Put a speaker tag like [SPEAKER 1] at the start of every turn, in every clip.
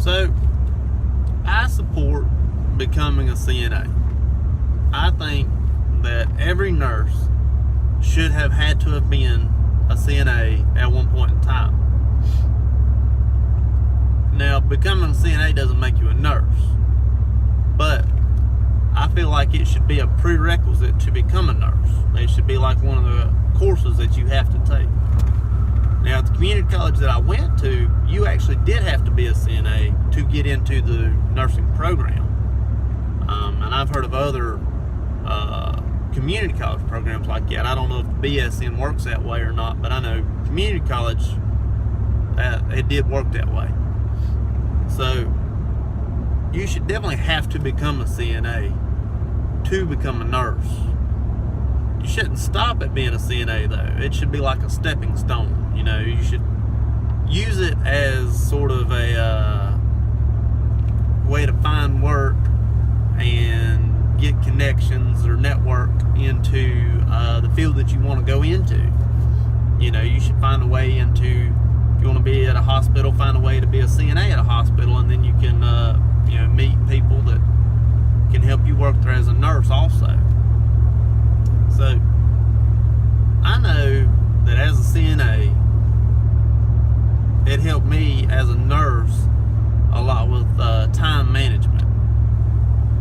[SPEAKER 1] So, I support becoming a CNA. I think that every nurse should have had to have been a CNA at one point in time. Now, becoming a CNA doesn't make you a nurse, but I feel like it should be a prerequisite to become a nurse. It should be like one of the courses that you have to take. Now, at the community college that I went to, you actually did have to be a CNA to get into the nursing program. And I've heard of other community college programs like that. I don't know if BSN works that way or not, but I know community college, it did work that way. So, you should definitely have to become a CNA to become a nurse. You shouldn't stop at being a CNA though. It should be like a stepping stone. You know, you should use it as sort of a way to find work and get connections or network into the field that you want to go into. You know, you should find a way into, if you want to be at a hospital, find a way to be a CNA at a hospital, and then you can meet people that can help you work there as a nurse also. So, I know that as a CNA, it helped me as a nurse a lot with time management.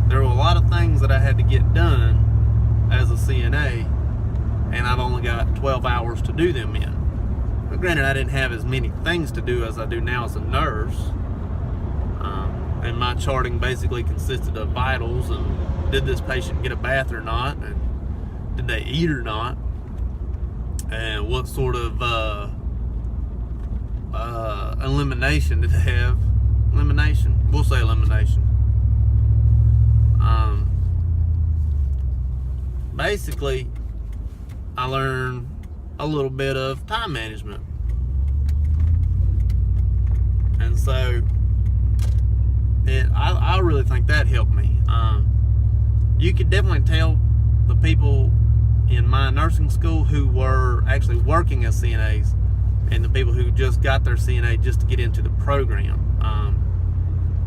[SPEAKER 1] There were a lot of things that I had to get done as a CNA, and I've only got 12 hours to do them in. But granted, I didn't have as many things to do as I do now as a nurse. And my charting basically consisted of vitals and did this patient get a bath or not, and did they eat or not, and what sort of elimination did they have. Elimination? We'll say elimination. Basically, I learned a little bit of time management. And so, I really think that helped me. You could definitely tell the people in my nursing school who were actually working as CNAs and the people who just got their CNA just to get into the program.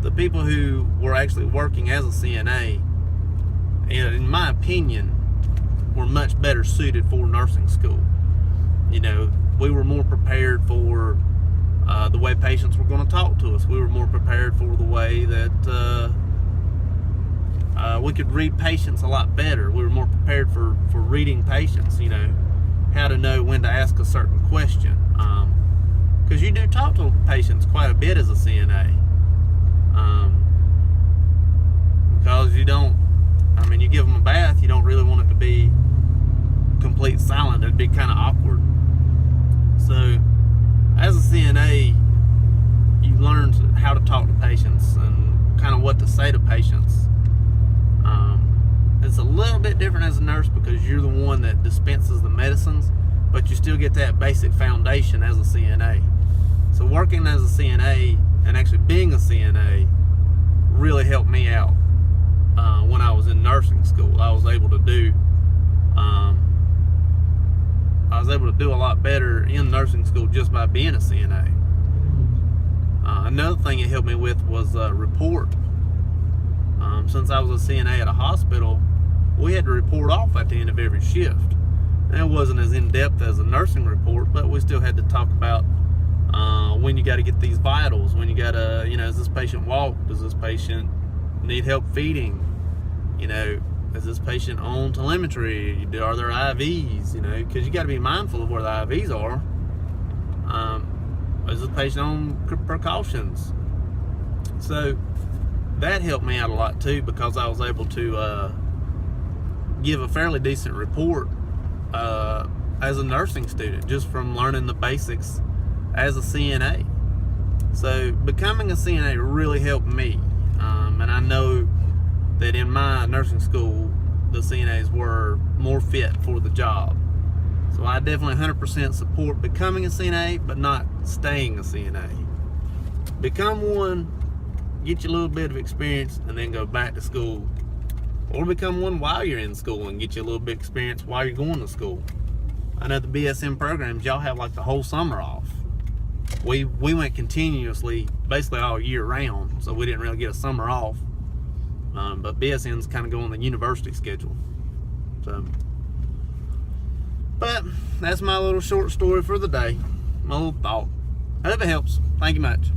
[SPEAKER 1] The people who were actually working as a CNA, in my opinion, were much better suited for nursing school. You know, we were more prepared for the way patients were going to talk to us. We were more prepared for the way that we could read patients a lot better. We were more prepared for reading patients, you know, how to know when to ask a certain question. Because you do talk to patients quite a bit as a CNA. Because you don't, you give them a bath, you don't really want it to be complete silent. It'd be kind of awkward. So, as a CNA, you learn how to talk to patients and kind of what to say to patients. It's a little bit different as a nurse because you're the one that dispenses the medicines, but you still get that basic foundation as a CNA. So working as a CNA and actually being a CNA really helped me out when I was in nursing school. I was able to do a lot better in nursing school just by being a CNA. Another thing it helped me with was report. Since I was a CNA at a hospital, we had to report off at the end of every shift. And it wasn't as in-depth as a nursing report, but we still had to talk about when you got to get these vitals, when you got to, does this patient walk? Does this patient need help feeding? Is this patient on telemetry? Are there IVs? Because you got to be mindful of where the IVs are. Is this patient on precautions? So that helped me out a lot too, because I was able to give a fairly decent report as a nursing student, just from learning the basics as a CNA. So becoming a CNA really helped me, and I know that in my nursing school the CNAs were more fit for the job. So I definitely 100% support becoming a CNA, but not staying a CNA. Become one, get you a little bit of experience, and then go back to school. Or become one while you're in school and get you a little bit of experience while you're going to school. I know the BSN programs, y'all have like the whole summer off. we went continuously, basically all year round, so we didn't really get a summer off. But BSN's kind of go on the university schedule. So, but that's my little short story for the day. My little thought. I hope it helps. Thank you much.